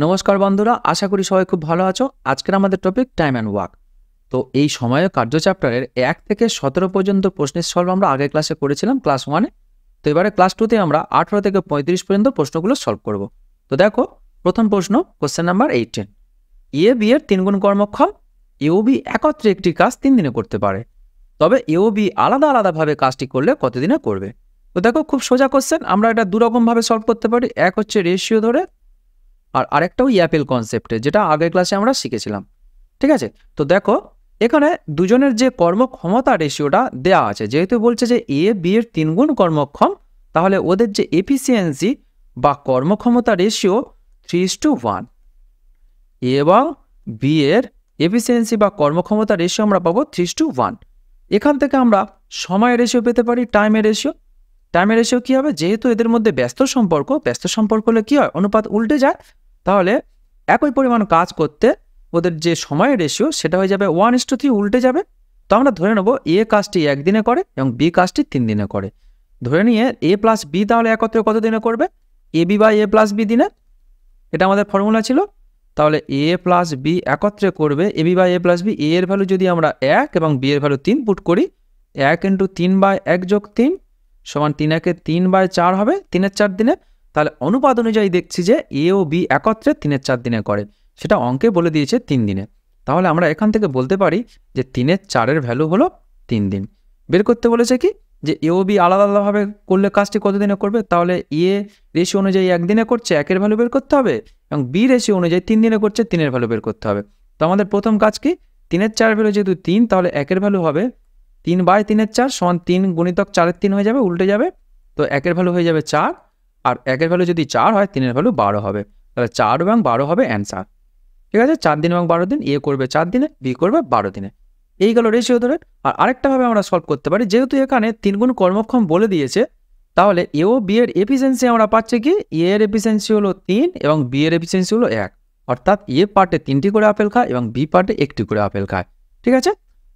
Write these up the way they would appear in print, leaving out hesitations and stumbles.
নমস্কার বন্ধুরা, আশা করি সবাই খুব ভালো আছো। আজকের আমাদের টপিক টাইম অ্যান্ড ওয়ার্ক। তো এই সময় কার্য চ্যাপ্টারের 1 থেকে 17 পর্যন্ত প্রশ্নের সলভ আমরা আগের ক্লাসে করেছিলাম ক্লাস 1-এ। তো এবারে ক্লাস 2-তে আমরা 18 থেকে 35 পর্যন্ত প্রশ্নগুলো সলভ করব। তো দেখো, প্রথম প্রশ্ন, কোশ্চেন নাম্বার 18। এ বি এর 3 গুণ কর্মক্ষম। এ ও বি একত্রে একটি কাজ 3 দিনে করতে পারে, তবে এ ও বি আলাদা আলাদাভাবে কাজটি করলে কতদিনে করবে? তো দেখো, খুব সোজা কোশ্চেন। আমরা এটা দুরকমভাবে সলভ করতে পারি। এক হচ্ছে রেশিও ধরে, আর আরেকটাও অ্যাপেল কনসেপ্টে, যেটা আগের ক্লাসে আমরা শিখেছিলাম। ঠিক আছে, তো দেখো এখানে দুজনের যে কর্মক্ষমতা রেশিওটা দেয়া আছে, যেহেতু বলছে যে এ বি এর 3 গুণ কর্মক্ষম, তাহলে ওদের যে এফিসিয়েন্সি বা কর্মক্ষমতা রেশিও 3:1। এ এবং বি এর এফিসিয়েন্সি বা কর্মক্ষমতা রেশিও আমরা পাবো 3:1। এখান থেকে আমরা সময় রেশিও পেতে পারি, টাইমের রেশিও। টাইমের রেশিও কী হবে? যেহেতু এদের মধ্যে ব্যস্ত সম্পর্ক হলে কী হয়? অনুপাত উল্টে যায়। তাহলে একই পরিমাণ কাজ করতে ওদের যে সময়ের রেশিও সেটা হয়ে যাবে 1:3, উল্টে যাবে। তো আমরা ধরে নেব এ কাজটি 1 দিনে করে এবং বি কাজটি 3 দিনে করে। ধরে নিয়ে এ প্লাস বি তাহলে একত্রে কত দিনে করবে? A B by A plus B দিনে। এটা আমাদের ফর্মুলা ছিল। তাহলে এ প্লাস বি একত্রে করবে A B by A plus B. A এর ভ্যালু যদি আমরা 1 এবং বি এর ভ্যালু 3 পুট করি, 1 × 3/1 + 3 সমান 3 × 3/4 হবে 3/4 দিনে। তাহলে অনুপাত অনুযায়ী দেখছি যে এ ও বি একত্রে 3/4 দিনে করে, সেটা অঙ্কে বলে দিয়েছে 3 দিনে। তাহলে আমরা এখান থেকে বলতে পারি যে 3/4 ভ্যালু হলো 3 দিন। বের করতে বলেছে কি, যে এ ও বি আলাদা আলাদাভাবে করলে কাজটি কত দিনে করবে? তাহলে এ রেশিও অনুযায়ী 1 দিনে করছে, 1-এর ভ্যালু বের করতে হবে, এবং বি রেশিও অনুযায়ী 3 দিনে করছে, 3-এর ভ্যালু বের করতে হবে। তো আমাদের প্রথম কাজ কি, 3/4 ভ্যালু যেহেতু 3, তাহলে 1-এর ভ্যালু হবে 3/3/4 সমান 3 গুণিতক 4-এর 3 হয়ে যাবে, উল্টে যাবে। তো 1-এর ভ্যালু হয়ে যাবে 4, আর 1-এর ভ্যালু যদি 4 হয়, 3-এর ভ্যালু 12 হবে। তাহলে 4 এবং 12 হবে অ্যান্সার। ঠিক আছে, 4 দিন এবং 12 দিন। এ করবে 4 দিনে, বি করবে 12 দিনে। এই গেল রেশিও ধরে। আর আরেকটাভাবে আমরা সলভ করতে পারি, যেহেতু এখানে 3 গুণ কর্মক্ষম বলে দিয়েছে, তাহলে এ ও বি এর এফিসিয়েন্সি আমরা পাচ্ছি কি, এ এর এফিসিয়েন্সি হলো 3 এবং বি এর এফিসিয়েন্সি হলো 1। অর্থাৎ এ পার্টে 3টি করে আপেল খায় এবং বি পার্টে 1টি করে আপেল খায়। ঠিক আছে,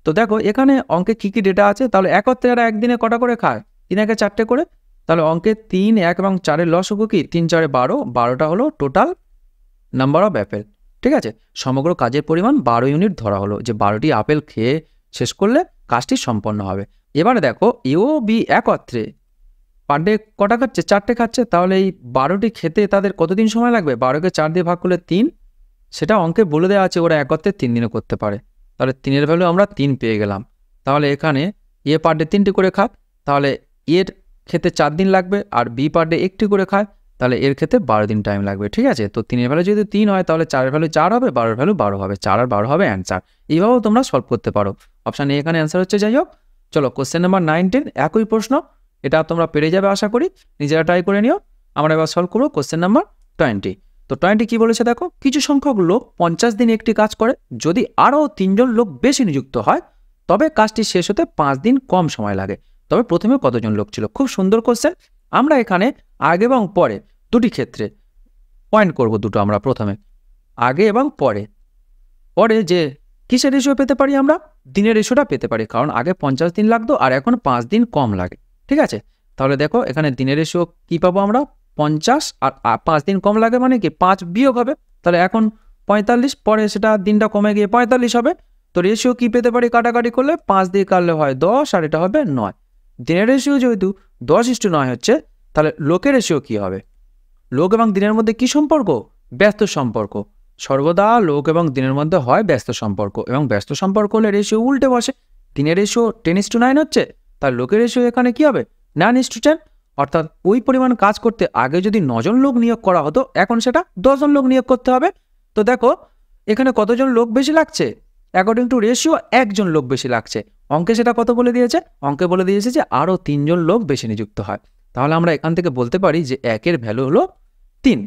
তো দেখো এখানে অঙ্কে কী কী ডেটা আছে। তাহলে একত্রে এরা একদিনে কটা করে খায়? 3-একে 4টে করে। তাহলে অঙ্কে 3, 1 এবং 4-এর লসগু কি? 3-4 12, 12টা হলো টোটাল নাম্বার অফ অ্যাপেল। ঠিক আছে, সমগ্র কাজের পরিমাণ 12 ইউনিট ধরা হলো, যে 12টি আপেল খেয়ে শেষ করলে কাজটি সম্পন্ন হবে। এবারে দেখো এ ও বি একত্রে পার ডে কটা খাচ্ছে? 4টে খাচ্ছে। তাহলে এই 12টি খেতে তাদের কতদিন সময় লাগবে? 12কে 4 দিয়ে ভাগ করলে 3, সেটা অঙ্কে বলে দেওয়া আছে ওরা একত্রে 3 দিনে করতে পারে। তাহলে 3-এর ভ্যালু আমরা 3 পেয়ে গেলাম। তাহলে এখানে এ পার ডে 3টি করে খায়, তাহলে এর খেতে 4 দিন লাগবে, আর বি পার ডে 1টি করে খায়, তাহলে এর ক্ষেত্রে 12 দিন টাইম লাগবে। ঠিক আছে, তো 3-এর ভ্যালু যদি 3 হয়, তাহলে 4-এর ভ্যালু 4 হবে, 12-এর ভ্যালু 12 হবে। 4 আর 12 হবে অ্যান্সার। এইভাবেও তোমরা সলভ করতে পারো। অপশান এ এখানে অ্যান্সার হচ্ছে। যাই হোক, চলো কোশ্চেন নাম্বার 19, একই প্রশ্ন। এটা তোমরা পেরে যাবে আশা করি, নিজেরা ট্রাই করে নিও। আমরা এবার সলভ করবো কোশ্চেন নাম্বার 20। তো 20 কি বলেছে দেখো, কিছু সংখ্যক লোক 50 দিন একটি কাজ করে, যদি আরও 3 জন লোক বেশি নিযুক্ত হয়, তবে কাজটি শেষ হতে 5 দিন কম সময় লাগে। তবে প্রথমে কতজন লোক ছিল? খুব সুন্দর কোশ্চেন। আমরা এখানে আগে এবং পরে দুটি ক্ষেত্রে পয়েন্ট করব, দুটো আমরা প্রথমে আগে এবং পরে। পরে যে কিসের রেশিও পেতে পারি? আমরা দিনের রেশিওটা পেতে পারি, কারণ আগে 50 দিন লাগতো আর এখন 5 দিন কম লাগে। ঠিক আছে, তাহলে দেখো এখানে দিনের রেশিও কী পাবো আমরা? 50, আর 5 দিন কম লাগে মানে কি 5 বিয়োগ হবে। তাহলে এখন 45, পরে সেটা দিনটা কমে গিয়ে 45 হবে। তো রেশিও কী পেতে পারি? কাটাকাটি করলে 5 দিয়ে কাটলে হয় 10, আর এটা হবে 9। দিনের রেশিও যেহেতু 10:9 হচ্ছে, তাহলে লোকের রেশিও কী হবে? লোক এবং দিনের মধ্যে কি সম্পর্ক? ব্যস্ত সম্পর্ক। সর্বদা লোক এবং দিনের মধ্যে হয় ব্যস্ত সম্পর্ক, এবং ব্যস্ত সম্পর্ক হলে রেশিও উল্টে বসে। দিনের রেশিও 10:9 হচ্ছে, তার লোকের রেশিও এখানে কি হবে? 9:10। অর্থাৎ ওই পরিমাণ কাজ করতে আগে যদি 9 জন লোক নিয়োগ করা হতো, এখন সেটা 10 জন লোক নিয়োগ করতে হবে। তো দেখো এখানে কতজন লোক বেশি লাগছে? অ্যাকর্ডিং টু রেশিও 1 জন লোক বেশি লাগছে। অঙ্কে সেটা কত বলে দিয়েছে? অঙ্কে বলে দিয়েছে যে আরও 3 জন লোক বেশি নিযুক্ত হয়। তাহলে আমরা এখান থেকে বলতে পারি যে 1-এর ভ্যালু হলো 3।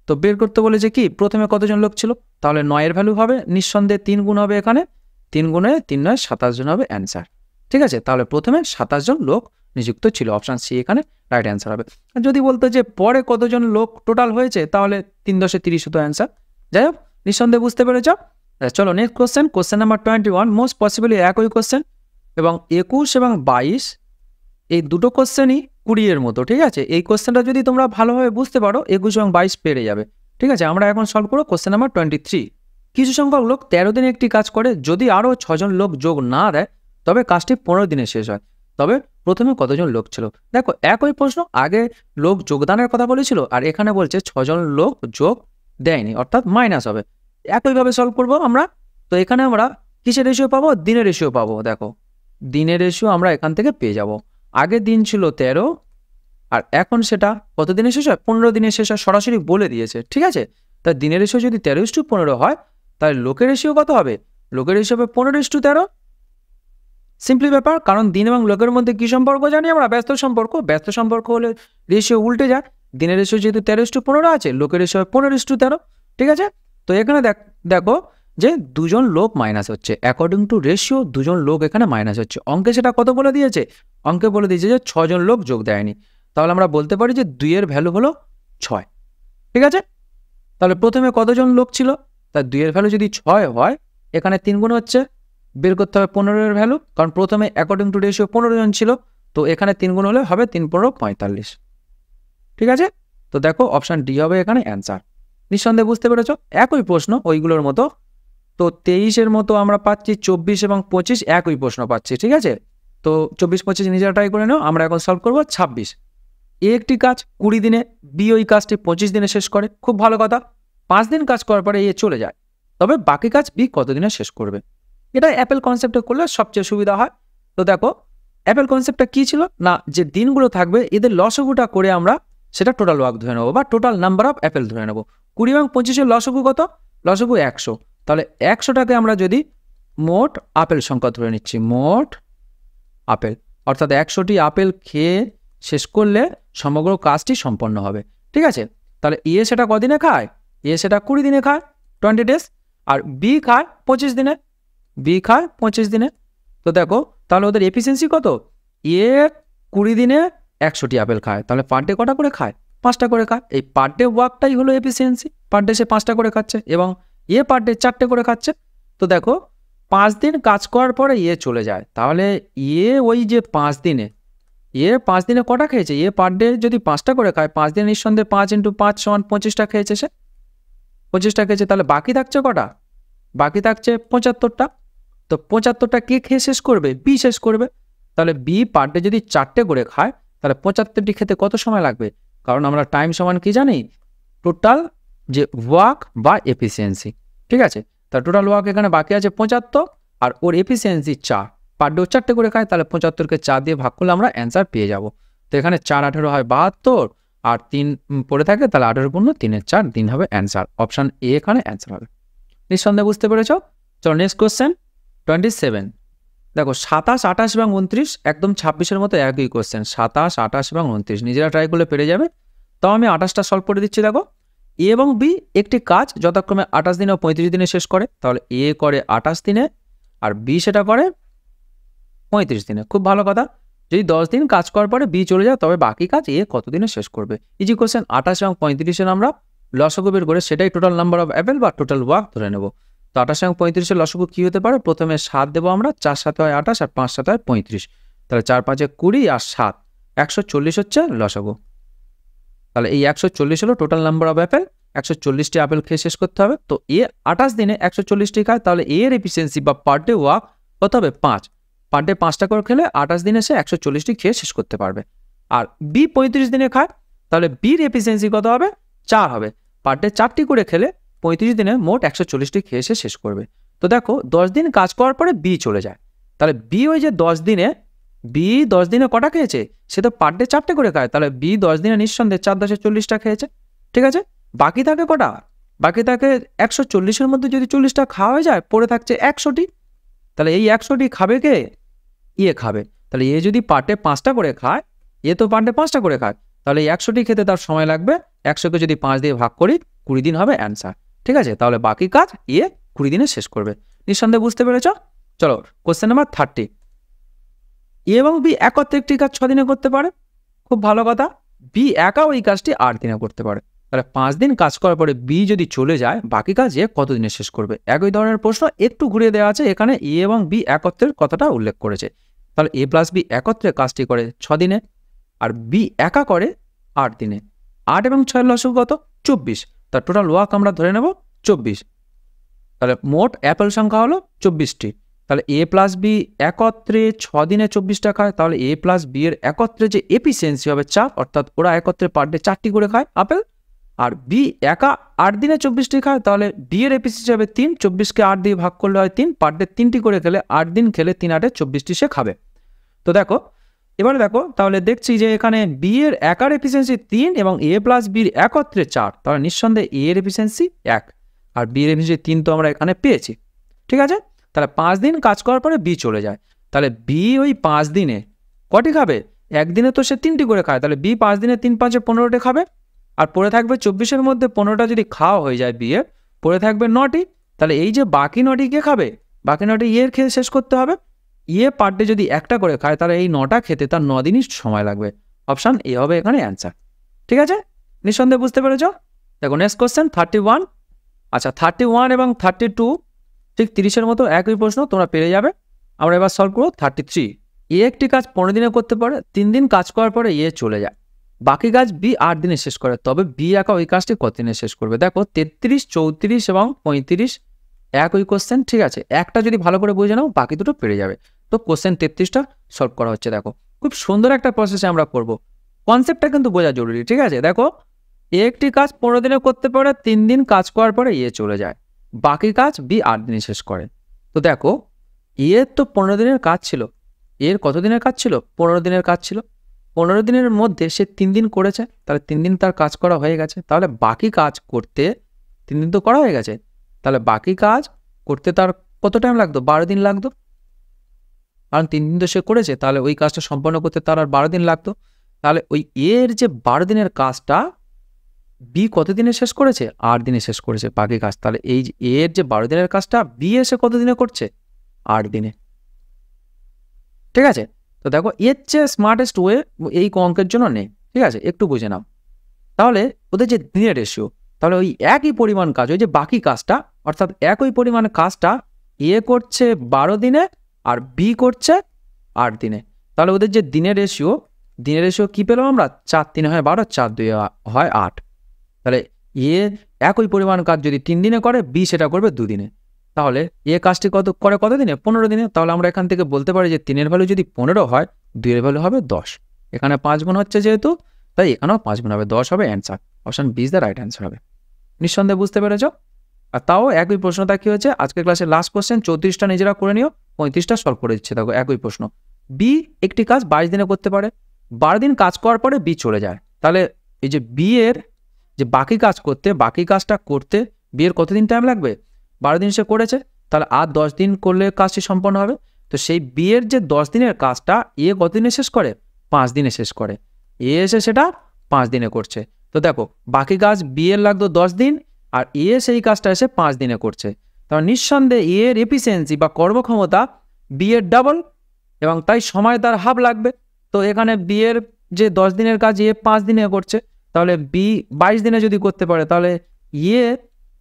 তো বের করতে বলেছে কি, প্রথমে কতজন লোক ছিল? তাহলে 9-এর ভ্যালু হবে নিঃসন্দেহে 3 গুণ হবে, এখানে 3 গুণে 3 9 27 জন হবে অ্যান্সার। ঠিক আছে, তাহলে প্রথমে 27 জন লোক নিযুক্ত ছিল। অপশান সি এখানে রাইট অ্যান্সার হবে। আর যদি বলতো যে পরে কতজন লোক টোটাল হয়েছে, তাহলে 3 × 10 = 30 হতো অ্যান্সার। যাই হোক, নিঃসন্দেহে বুঝতে পেরেছ। চলো next question, question number 21। Most possibly একই কোশ্চেন, এবং 21 এবং 22 এই দুটো কোশ্চেনই 20-এর মতো। ঠিক আছে, এই কোশ্চেনটা যদি তোমরা ভালোভাবে বুঝতে পারো, 21 এবং 22 পেরে যাবে। ঠিক আছে, আমরা এখন সলভ করবো কোশ্চেন নাম্বার 23। কিছু সংখ্যক লোক 13 দিনে একটি কাজ করে, যদি আরও 6 জন লোক যোগ না দেয় তবে কাজটি 15 দিনে শেষ হয়। তবে প্রথমে কতজন লোক ছিল? দেখো একই প্রশ্ন, আগে লোক যোগদানের কথা বলেছিল আর এখানে বলছে 6 জন লোক যোগ দেয়নি, অর্থাৎ মাইনাস হবে। একইভাবে সলভ করবো আমরা। তো এখানে আমরা কিসের রেশিও পাবো? দিনের রেশিও পাবো। দেখো দিনের রেশিও আমরা এখান থেকে পেয়ে যাব। আগের দিন ছিল 13 আর এখন সেটা কত দিনে শেষ হয়? 15 দিনে শেষ হয়, সরাসরি বলে দিয়েছে। ঠিক আছে, তাই দিনের রেশিও যদি 13:15 হয় তাহলে লোকের রেশিও কত হবে? লোকের রেশিও হবে 15:13। সিম্পলি ব্যাপার, কারণ দিন এবং লোকের মধ্যে কি সম্পর্ক জানি আমরা? ব্যস্ত সম্পর্ক। ব্যস্ত সম্পর্ক হলে রেশিও উল্টে যায়। দিনের রেশিও যেহেতু 13:15 আছে, লোকের রেশিও 15:13। ঠিক আছে, তো এখানে দেখো যে দুজন লোক মাইনাস হচ্ছে, অ্যাকর্ডিং টু রেশিও দুজন লোক এখানে মাইনাস হচ্ছে। অঙ্কে সেটা কত বলে দিয়েছে? অঙ্কে বলে দিয়েছে যে 6 জন লোক যোগ দেয়নি। তাহলে আমরা বলতে পারি যে 2 এর ভ্যালু হলো 6। ঠিক আছে, তাহলে প্রথমে কতজন লোক ছিল? তার 2 এর ভ্যালু যদি 6 হয়, এখানে 3 গুণ হচ্ছে, বের করতে হবে 15 এর ভ্যালু, কারণ প্রথমে অ্যাকর্ডিং টু রেশিও 15 জন ছিল, তো এখানে 3 গুণ হলে হবে 3×15 45। ঠিক আছে, তো দেখো অপশান ডি হবে এখানে অ্যান্সার। নিঃসন্দেহে বুঝতে পেরেছ, একই প্রশ্ন ওইগুলোর মতো। তো 23-এর মতো আমরা পাচ্ছি, 24 এবং 25 একই প্রশ্ন পাচ্ছি। ঠিক আছে, তো 24-25 নিজেরা ট্রাই করে নাও। আমরা এখন সলভ করবো 26। এ একটি কাজ 20 দিনে, বি ওই কাজটি 25 দিনে শেষ করে। খুব ভালো কথা, 5 দিন কাজ করার পরে এ চলে যায়, তবে বাকি কাজ বি কত দিনে শেষ করবে? এটা অ্যাপেল কনসেপ্টে করলে সবচেয়ে সুবিধা হয়। তো দেখো অ্যাপেল কনসেপ্টটা কি ছিল না, যে দিনগুলো থাকবে এদের লসগুটা করে আমরা সেটা টোটাল ওয়ার্ক ধরে নেবো বা টোটাল নাম্বার অফ অ্যাপেল ধরে নেবো। 20 এবং 25-এর লসগু কত? লসগু 100। তাহলে 100টাকে আমরা যদি মোট আপেল সংখ্যা ধরে নিচ্ছি, মোট আপেল, অর্থাৎ 100টি আপেল খেয়ে শেষ করলে সমগ্র কাজটি সম্পন্ন হবে। ঠিক আছে, তাহলে এ সেটা কদিনে খায়? এ সেটা 20 দিনে খায়, 20 ডেজ। আর বি খায় 25 দিনে, বি খায় 25 দিনে। তো দেখো তাহলে ওদের এফিসিয়েন্সি কত? এ 20 দিনে 100টি আপেল খায়, তাহলে পার ডে কটা করে খায়? 5টা করে খায়। এই পার ডে ওয়ার্কটাই হলো এফিসিয়েন্সি। পার ডে সে 5টা করে খাচ্ছে এবং এ পার ডে 4টে করে খাচ্ছে। তো দেখো 5 দিন কাজ করার পরে এ চলে যায়, তাহলে এ ওই যে 5 দিনে, এ 5 দিনে কটা খেয়েছে? এ পার ডে যদি 5টা করে খায়, 5 দিনে নিঃসন্দেহে 5 × 5 = 25টা খেয়েছে সে, 25টা খেয়েছে। তাহলে বাকি থাকছে কটা? বাকি থাকছে 75টা। তো 75টা কে খেয়ে শেষ করবে? বি শেষ করবে। তাহলে বি পার ডে যদি 4টে করে খায়, তাহলে 75টি খেতে কত সময় লাগবে? কারণ আমরা টাইম সমান কি জানি? টোটাল যে ওয়ার্ক বা এফিসিয়েন্সি। ঠিক আছে, তার টোটাল ওয়ার্ক এখানে বাকি আছে 75 আর ওর এফিসিয়েন্সি 4। পার ডে 4টে করে খায়, তাহলে 75কে 4 দিয়ে ভাগ করলে আমরা অ্যান্সার পেয়ে যাব। তো এখানে 4 18 হয় 72 আর 3 পড়ে থাকে, তাহলে 18 × 3 = 4 দিন হবে অ্যান্সার। অপশান এ এখানে অ্যান্সার হবে। নিঃসন্দেহে বুঝতে পেরেছ। চলো নেক্সট কোশ্চেন 27। দেখো 27, 28 এবং 29 একদম 26-এর মতো একই কোশ্চেন। 27, 28 এবং 29 নিজেরা ট্রাই করলে পেরে যাবে। তাও আমি 28টা সলভ করে দিচ্ছি। দেখো এ এবং বি একটি কাজ যথাক্রমে 28 দিনে ও 35 দিনে শেষ করে, তাহলে এ করে 28 দিনে আর বি সেটা করে 35 দিনে। খুব ভালো কথা, যদি 10 দিন কাজ করার পরে বি চলে যায় তবে বাকি কাজ এ কত দিনে শেষ করবে? Easy question. 28 এবং 35-এর আমরা লসগু বের করে সেটাই টোটাল নাম্বার অফ অ্যাপেল বা টোটাল ওয়ার্ক ধরে নেব। তো 28 এবং 35-এর লসগু কী হতে পারে? প্রথমে 7 দেবো আমরা, 4 7 হয় 28 আর 5 7 হয় 35। তাহলে 4 5 20 আর 7 140 হচ্ছে লসগু। তাহলে এই 140 হলো টোটাল নাম্বার অফ অ্যাপেল। 140টি আপেল খেয়ে শেষ করতে হবে। তো এ 28 দিনে 140টি খায়, তাহলে এর এফিসিয়েন্সি বা পার ডে ওয়ার্ক কত হবে? 5। পার ডে 5টা করে খেলে 28 দিনে সে 140টি খেয়ে শেষ করতে পারবে। আর বি 35 দিনে খায়, তাহলে বির এফিসিয়েন্সি কত হবে? 4 হবে। পার ডে 4টি করে খেলে 35 দিনে মোট 140টি খেয়ে সে শেষ করবে। তো দেখো 10 দিন কাজ করার পরে বি চলে যায়, তাহলে বি ওই যে 10 দিনে, বি 10 দিনে কটা খেয়েছে? সে তো পার ডে 4টে করে খায়, তাহলে বি 10 দিনে নিঃসন্দেহে 4 10 40টা খেয়েছে। ঠিক আছে, বাকি থাকে কটা? বাকি থাকে 140-এর মধ্যে যদি 40টা খাওয়া হয়ে যায়, পড়ে থাকছে 100টি। তাহলে এই 100টি খাবে কে? এ খাবে। তাহলে এ যদি পার ডে 5টা করে খায়, এ তো পার ডে 5টা করে খায়, তাহলে এই 100টি খেতে তার সময় লাগবে, 100কে যদি 5 দিয়ে ভাগ করি 20 দিন হবে অ্যান্সার। ঠিক আছে, তাহলে বাকি কাজ এ 20 দিনে শেষ করবে। নিঃসন্দেহে বুঝতে পেরেছ। চলো কোশ্চেন নাম্বার 30। এ এবং বি একত্রে একটি কাজ 6 দিনে করতে পারে। খুব ভালো কথা, বি একা ওই কাজটি 8 দিনে করতে পারে। তাহলে 5 দিন কাজ করার পরে বি যদি চলে যায়, বাকি কাজ এ কত দিনে শেষ করবে? একই ধরনের প্রশ্ন, একটু ঘুরিয়ে দেওয়া আছে। এখানে এ এবং বি একত্রের কথাটা উল্লেখ করেছে। তাহলে এ প্লাস বি একত্রে কাজটি করে 6 দিনে আর বি একা করে 8 দিনে। 8 এবং 6 লসগু কত? 24। তার টোটাল ওয়ার্ক আমরা ধরে নেব 24। তাহলে মোট অ্যাপেল সংখ্যা হলো 24টি। তাহলে এ প্লাস বি একত্রে 6 দিনে 24টা খায়, তাহলে এ প্লাস বি এর একত্রে যে এফিসিয়েন্সি হবে 4, অর্থাৎ ওরা একত্রে পার ডে 4টি করে খায় আপেল। আর বি একা 8 দিনে 24টি খায়, তাহলে বি এর এফিসিয়েন্সি হবে 3, 24কে 8 দিয়ে ভাগ করলে হয় 3, পার ডে 3টি করে খেলে 8 দিন খেলে 3 8 24টি সে খাবে। তো দেখো এবারে দেখো, তাহলে দেখছি যে এখানে বি এর একার এফিসিয়েন্সি 3 এবং এ প্লাস বির একত্রে 4, তাহলে নিঃসন্দেহে এ এর এফিসিয়েন্সি 1 আর বি এর এফিসিয়েন্সি 3 তো আমরা এখানে পেয়েছি। ঠিক আছে, তাহলে 5 দিন কাজ করার পরে বি চলে যায়। তাহলে বি ওই 5 দিনে কটি খাবে? একদিনে তো সে 3টি করে খায়, তাহলে বি 5 দিনে 3 5 15টি খাবে। আর পড়ে থাকবে 24-এর মধ্যে 15টা যদি খাওয়া হয়ে যায় বি এর, পড়ে থাকবে 9টি। তাহলে এই যে বাকি 9টি কে খাবে? বাকি 9টি এর খেয়ে শেষ করতে হবে। ইয়ে পার ডে যদি একটা করে খায়, তাহলে এই 9টা খেতে তার 9 দিনই সময় লাগবে। অপশান এ হবে এখানে অ্যান্সার। ঠিক আছে, নিঃসন্দেহে বুঝতে পেরেছ? দেখো নেক্সট কোশ্চেন 31। আচ্ছা 31 এবং 32 ঠিক 30-এর মতো একই প্রশ্ন, তোমরা পেরে যাবে। আমরা এবার সলভ করবো 33। এ একটি কাজ 15 দিনে করতে পারে, 3 দিন কাজ করার পরে এ চলে যায়। বাকি কাজ বি 8 দিনে শেষ করে, তবে বি একা ওই কাজটি কত দিনে শেষ করবে? দেখো 33, 34 এবং 35 একই কোশ্চেন। ঠিক আছে, একটা যদি ভালো করে বুঝে নাও বাকি দুটো পেরে যাবে। তো কোশ্চেন 33টা সলভ করা হচ্ছে। দেখো খুব সুন্দর একটা প্রসেসে আমরা করব, কনসেপ্টটা কিন্তু বোঝা জরুরি। ঠিক আছে, দেখো এ একটি কাজ 15 দিনে করতে পারে, 3 দিন কাজ করার পরে এ চলে যায়। বাকি কাজ বি 8 দিনে শেষ করে। তো দেখো এর তো 15 দিনের কাজ ছিল, এর কত দিনের কাজ ছিল? 15 দিনের কাজ ছিল। 15 দিনের মধ্যে সে 3 দিন করেছে, তাহলে 3 দিন তার কাজ করা হয়ে গেছে। তাহলে বাকি কাজ করতে 3 দিন তো করা হয়ে গেছে, তাহলে বাকি কাজ করতে তার কত টাইম লাগতো? 12 দিন লাগতো, কারণ 3 দিন তো সে করেছে, তাহলে ওই কাজটা সম্পন্ন করতে তার আর 12 দিন লাগতো। তাহলে ওই এর যে 12 দিনের কাজটা বি কত দিনে শেষ করেছে? 8 দিনে শেষ করেছে বাকি কাজ। তাহলে এই যে এর যে 12 দিনের কাজটা বি এসে কত দিনে করছে? 8 দিনে। ঠিক আছে, তো দেখো এর চেয়ে স্মার্টেস্ট ওয়ে এই অঙ্কের জন্য নেই। ঠিক আছে, একটু বুঝে নাও। তাহলে ওদের যে দিনের রেশিও, তাহলে ওই একই পরিমাণ কাজ, ওই যে বাকি কাজটা, অর্থাৎ একই পরিমাণ কাজটা এ করছে 12 দিনে আর বি করছে 8 দিনে। তাহলে ওদের যে দিনের রেশিও কি পেলাম আমরা? 4 3 হয় 12, 4 2 হয় 8। তাহলে এ একই পরিমাণ কাজ যদি 3 দিনে করে, বি সেটা করবে 2 দিনে। তাহলে এ কাজটি কত দিনে? 15 দিনে। তাহলে আমরা এখান থেকে বলতে পারি যে 3 এর ভ্যালু যদি 15 হয়, 2 এর ভ্যালু হবে 10। এখানে 5 গুণ হচ্ছে যেহেতু, তাই এখানেও 5 গুণ হবে, 10 হবে answer. Option B is the right answer হবে। নিঃসন্দেহে বুঝতে পেরেছ? আর তাও একই প্রশ্নটা কি হয়েছে, আজকের ক্লাসের লাস্ট কোশ্চেন 34টা নিজেরা করে নিও, 35টা সলভ করে দিচ্ছে। দেখো একই প্রশ্ন, বি একটি কাজ 22 দিনে করতে পারে, 12 দিন কাজ করার পরে বি চলে যায়। তাহলে এই যে বি এর যে বাকি কাজটা করতে বি এর কতদিন টাইম লাগবে? 12 দিন সে করেছে, তাহলে আর 10 দিন করলে কাজটি সম্পন্ন হবে। তো সেই বি এর যে 10 দিনের কাজটা এ কত দিনে শেষ করে? 5 দিনে শেষ করে। এ এসে সেটা 5 দিনে করছে। তো দেখো বাকি কাজ বি এর লাগতো 10 দিন, আর এ সেই কাজটা এসে 5 দিনে করছে। তাহলে নিঃসন্দেহে এ এর এফিসিয়েন্সি বা কর্মক্ষমতা বি এর ডাবল, এবং তাই সময় তার হাফ লাগবে। তো এখানে বি এর যে 10 দিনের কাজ এ 5 দিনে করছে, তাহলে বি 22 দিনে যদি করতে পারে, তাহলে ইয়ে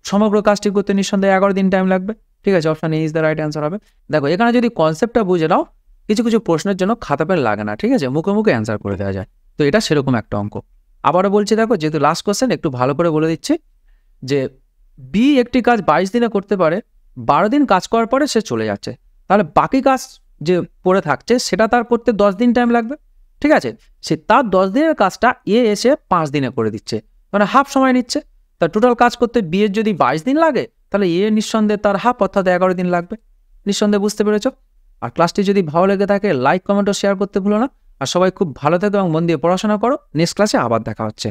সমগ্র কাজটি করতে নিঃসন্দেহে 11 দিন টাইম লাগবে। ঠিক আছে, option A is the right answer হবে। দেখো এখানে যদি কনসেপ্টটা বুঝে নাও, কিছু প্রশ্নের জন্য খাতা পেন লাগে না। ঠিক আছে, মুখে মুখে অ্যান্সার করে দেওয়া যায়। তো এটা সেরকম একটা অঙ্ক। আবারও বলছি, দেখো যেহেতু লাস্ট কোশ্চেন একটু ভালো করে বলে দিচ্ছি যে বি একটি কাজ 22 দিনে করতে পারে, 12 দিন কাজ করার পরে সে চলে যাচ্ছে। তাহলে বাকি কাজ যে পড়ে থাকছে সেটা তার করতে 10 দিন টাইম লাগবে। ঠিক আছে, সে তার 10 দিনের কাজটা এ এসে 5 দিনে করে দিচ্ছে, মানে হাফ সময় নিচ্ছে। তার টোটাল কাজ করতে বি এর যদি 22 দিন লাগে, তাহলে এ নিঃসন্দেহে তার হাফ অর্থাৎ 11 দিন লাগবে। নিঃসন্দেহে বুঝতে পেরেছ? আর ক্লাসটি যদি ভালো লেগে থাকে লাইক কমেন্ট ও শেয়ার করতে ভুলো না। আর সবাই খুব ভালো থাকো এবং মন দিয়ে পড়াশোনা করো। নেক্সট ক্লাসে আবার দেখা হচ্ছে।